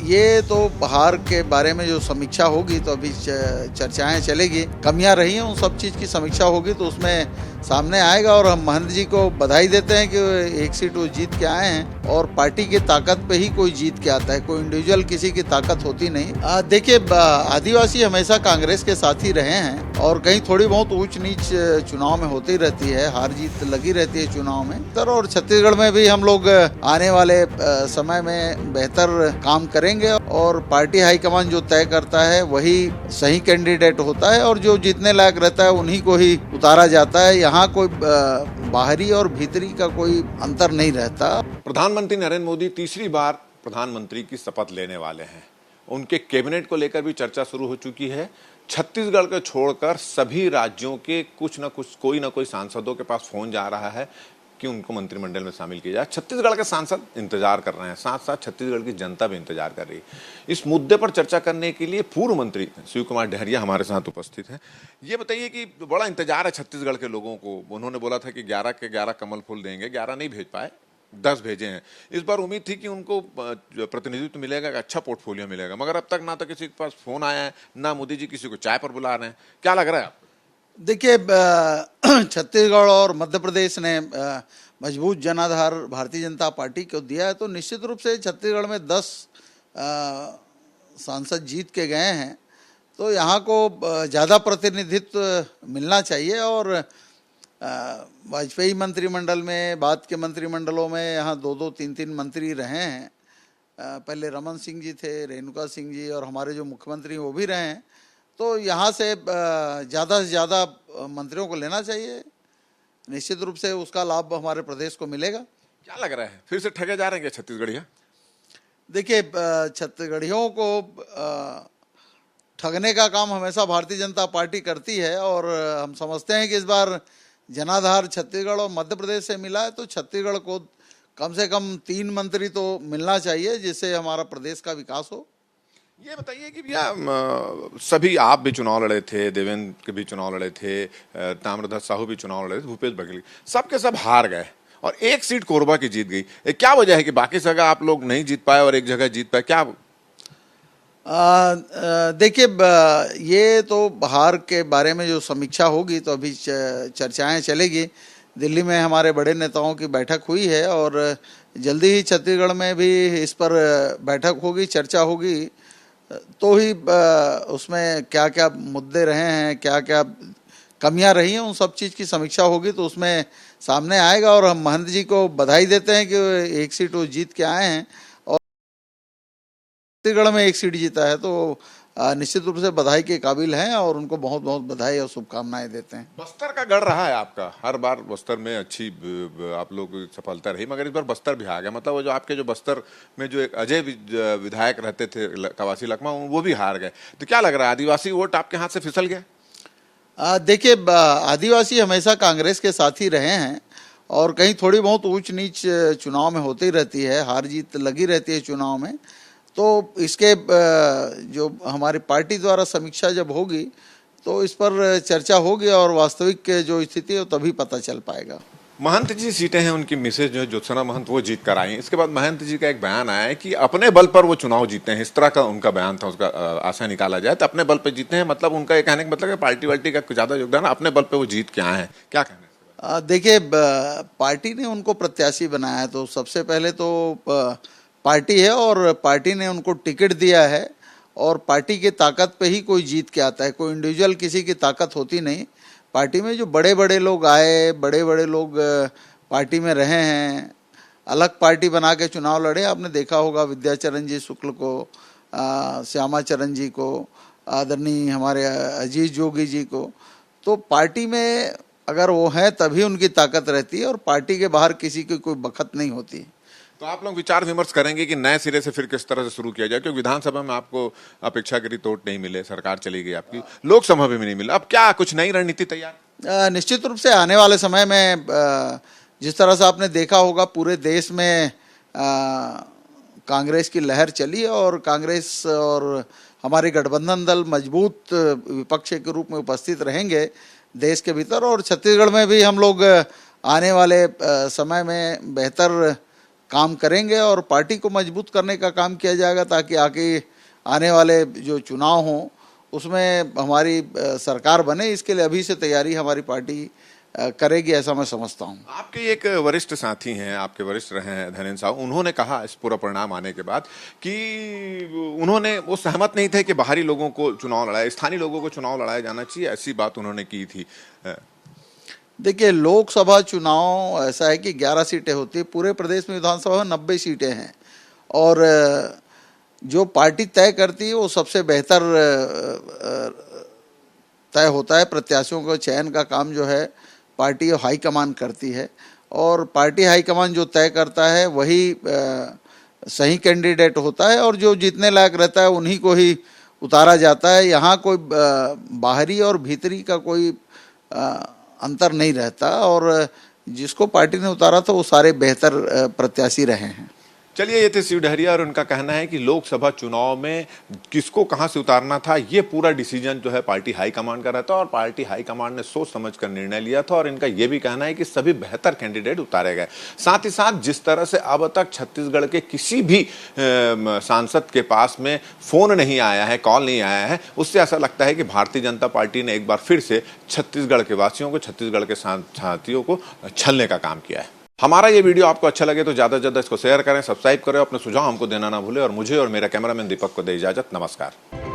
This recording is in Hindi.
ये तो हार के बारे में जो समीक्षा होगी तो अभी चर्चाएं चलेगी, कमियां रही हैं, उन सब चीज़ की समीक्षा होगी तो उसमें सामने आएगा। और हम महंत जी को बधाई देते हैं कि एक सीट वो जीत के आए हैं और पार्टी की ताकत पे ही कोई जीत के आता है, कोई इंडिविजुअल किसी की ताकत होती नहीं। देखिए, आदिवासी हमेशा कांग्रेस के साथ ही रहे हैं और कहीं थोड़ी बहुत ऊंच नीच चुनाव में होती रहती है, हार जीत लगी रहती है चुनाव में। और छत्तीसगढ़ में भी हम लोग आने वाले समय में बेहतर काम करेंगे और पार्टी हाईकमान जो तय करता है वही सही कैंडिडेट होता है और जो जीतने लायक रहता है उन्हीं को ही उतारा जाता है। यहाँ कोई बाहरी और भीतरी का कोई अंतर नहीं रहता। प्रधानमंत्री नरेंद्र मोदी तीसरी बार प्रधानमंत्री की शपथ लेने वाले हैं। उनके कैबिनेट को लेकर भी चर्चा शुरू हो चुकी है। छत्तीसगढ़ को छोड़कर सभी राज्यों के कुछ न कुछ कोई न कोई सांसदों के पास फोन जा रहा है कि उनको मंत्रिमंडल में शामिल किया जाए। छत्तीसगढ़ के सांसद इंतजार कर रहे हैं, साथ साथ छत्तीसगढ़ की जनता भी इंतजार कर रही है। इस मुद्दे पर चर्चा करने के लिए पूर्व मंत्री शिव कुमार डहरिया हमारे साथ उपस्थित हैं। ये बताइए कि बड़ा इंतजार है छत्तीसगढ़ के लोगों को। उन्होंने बोला था कि 11 के 11 कमल फूल देंगे, 11 नहीं भेज पाए, 10 भेजे हैं। इस बार उम्मीद थी कि उनको प्रतिनिधित्व मिलेगा, अच्छा पोर्टफोलियो मिलेगा, मगर अब तक ना तो किसी के पास फोन आया है, ना मोदी जी किसी को चाय पर बुला रहे हैं। क्या लग रहा है आपको? देखिए, छत्तीसगढ़ और मध्य प्रदेश ने मजबूत जनाधार भारतीय जनता पार्टी को दिया है, तो निश्चित रूप से छत्तीसगढ़ में 10 सांसद जीत के गए हैं, तो यहाँ को ज़्यादा प्रतिनिधित्व मिलना चाहिए। और वाजपेयी मंत्रिमंडल में, बाद के मंत्रिमंडलों में यहाँ 2-2, 3-3 मंत्री रहे हैं। पहले रमन सिंह जी थे, रेणुका सिंह जी, और हमारे जो मुख्यमंत्री वो भी रहे हैं। तो यहाँ से ज़्यादा से ज़्यादा मंत्रियों को लेना चाहिए, निश्चित रूप से उसका लाभ हमारे प्रदेश को मिलेगा। क्या लग रहा है, फिर से ठगे जा रहे हैं छत्तीसगढ़िया? देखिए, छत्तीसगढ़ियों को ठगने का काम हमेशा भारतीय जनता पार्टी करती है और हम समझते हैं कि इस बार जनाधार छत्तीसगढ़ और मध्य प्रदेश से मिला है, तो छत्तीसगढ़ को कम से कम 3 मंत्री तो मिलना चाहिए जिससे हमारा प्रदेश का विकास हो। ये बताइए कि भैया, सभी आप भी चुनाव लड़े थे, देवेंद्र के भी चुनाव लड़े थे, ताम्रध्वज साहू भी चुनाव लड़े थे, भूपेश बघेल, सबके सब हार गए और एक सीट कोरबा की जीत गई। क्या वजह है कि बाकी जगह आप लोग नहीं जीत पाए और एक जगह जीत पाए? क्या देखिए, ये तो हार के बारे में जो समीक्षा होगी तो अभी चर्चाएं चलेगी। दिल्ली में हमारे बड़े नेताओं की बैठक हुई है और जल्दी ही छत्तीसगढ़ में भी इस पर बैठक होगी, चर्चा होगी, तो ही उसमें क्या क्या मुद्दे रहे हैं, क्या क्या कमियां रही हैं, उन सब चीज़ की समीक्षा होगी तो उसमें सामने आएगा। और हम महंत जी को बधाई देते हैं कि एक सीट वो जीत के आए हैं और छत्तीसगढ़ में एक सीट जीता है, तो निश्चित रूप से बधाई के काबिल हैं और उनको बहुत बहुत बधाई और शुभकामनाएं देते हैं। बस्तर का गढ़ रहा है आपका, हर बार बस्तर में अच्छी आप लोग की सफलता रही, मगर इस बार बस्तर भी आ गया। मतलब वो जो आपके जो बस्तर में जो एक अजय विधायक रहते थे कवासी लखमा, वो भी हार गए। तो क्या लग रहा है, आदिवासी वोट आपके हाथ से फिसल गया? देखिए, आदिवासी हमेशा कांग्रेस के साथ ही रहे हैं और कहीं थोड़ी बहुत ऊंच नीच चुनाव में होती रहती है, हार जीत लगी रहती है चुनाव में। तो इसके जो हमारी पार्टी द्वारा समीक्षा जब होगी तो इस पर चर्चा होगी और वास्तविक जो स्थिति है तभी पता चल पाएगा। महंत जी सीटें हैं, उनकी मिसेज जो ज्योत्सना महंत वो जीत कर आई हैं। इसके बाद महंत जी का एक बयान आया है कि अपने बल पर वो चुनाव जीते हैं, इस तरह का उनका बयान था। उसका आशा निकाला जाए तो अपने बल पर जीते हैं, मतलब उनका ये कहने का मतलब है पार्टी वार्टी का ज्यादा योगदान, अपने बल पर वो जीत के आए हैं। क्या कहना है? देखिए, पार्टी ने उनको प्रत्याशी बनाया है तो सबसे पहले तो पार्टी है और पार्टी ने उनको टिकट दिया है और पार्टी की ताकत पे ही कोई जीत के आता है, कोई इंडिविजुअल किसी की ताकत होती नहीं। पार्टी में जो बड़े बड़े लोग आए, बड़े बड़े लोग पार्टी में रहे हैं, अलग पार्टी बना के चुनाव लड़े, आपने देखा होगा विद्याचरण जी शुक्ल को, श्यामा चरण जी को, आदरणीय हमारे अजीत जोगी जी को। तो पार्टी में अगर वो हैं तभी उनकी ताकत रहती है और पार्टी के बाहर किसी की कोई बखत नहीं होती। तो आप लोग विचार विमर्श करेंगे कि नए सिरे से फिर किस तरह से शुरू किया जाए, क्योंकि विधानसभा में आपको अपेक्षाकृत वोट नहीं मिले, सरकार चली गई आपकी, लोकसभा में भी नहीं मिला, अब क्या कुछ नई रणनीति तैयार? निश्चित रूप से आने वाले समय में जिस तरह से आपने देखा होगा पूरे देश में कांग्रेस की लहर चली और कांग्रेस और हमारे गठबंधन दल मजबूत विपक्ष के रूप में उपस्थित रहेंगे देश के भीतर, और छत्तीसगढ़ में भी हम लोग आने वाले समय में बेहतर काम करेंगे और पार्टी को मजबूत करने का काम किया जाएगा, ताकि आगे आने वाले जो चुनाव हों उसमें हमारी सरकार बने। इसके लिए अभी से तैयारी हमारी पार्टी करेगी, ऐसा मैं समझता हूं। आपके एक वरिष्ठ साथी हैं, आपके वरिष्ठ रहे हैं धैर्येंद्र साहू, उन्होंने कहा इस पूरा परिणाम आने के बाद कि उन्होंने वो सहमत नहीं थे कि बाहरी लोगों को चुनाव लड़ाए, स्थानीय लोगों को चुनाव लड़ाया जाना चाहिए, ऐसी बात उन्होंने की थी। देखिए, लोकसभा चुनाव ऐसा है कि 11 सीटें होती है, पूरे प्रदेश में विधानसभा में 90 सीटें हैं और जो पार्टी तय करती है वो सबसे बेहतर तय होता है। प्रत्याशियों को चयन का काम जो है पार्टी हाईकमान करती है और पार्टी हाईकमान जो तय करता है वही सही कैंडिडेट होता है और जो जीतने लायक रहता है उन्हीं को ही उतारा जाता है। यहाँ कोई बाहरी और भीतरी का कोई अंतर नहीं रहता और जिसको पार्टी ने उतारा था वो सारे बेहतर प्रत्याशी रहे हैं। चलिए, ये थे शिव डहरिया और उनका कहना है कि लोकसभा चुनाव में किसको कहां से उतारना था ये पूरा डिसीजन जो है पार्टी हाईकमान का रहता और पार्टी हाईकमान ने सोच समझकर निर्णय लिया था और इनका ये भी कहना है कि सभी बेहतर कैंडिडेट उतारे गए। साथ ही साथ जिस तरह से अब तक छत्तीसगढ़ के किसी भी सांसद के पास में फोन नहीं आया है, कॉल नहीं आया है, उससे ऐसा लगता है कि भारतीय जनता पार्टी ने एक बार फिर से छत्तीसगढ़ के वासियों को, छत्तीसगढ़ के साथियों को छलने का काम किया है। हमारा ये वीडियो आपको अच्छा लगे तो ज्यादा से ज्यादा इसको शेयर करें, सब्सक्राइब करें, अपने सुझाव हमको देना ना भूलें और मुझे और मेरा कैमरामैन दीपक को दे इजाजत। नमस्कार।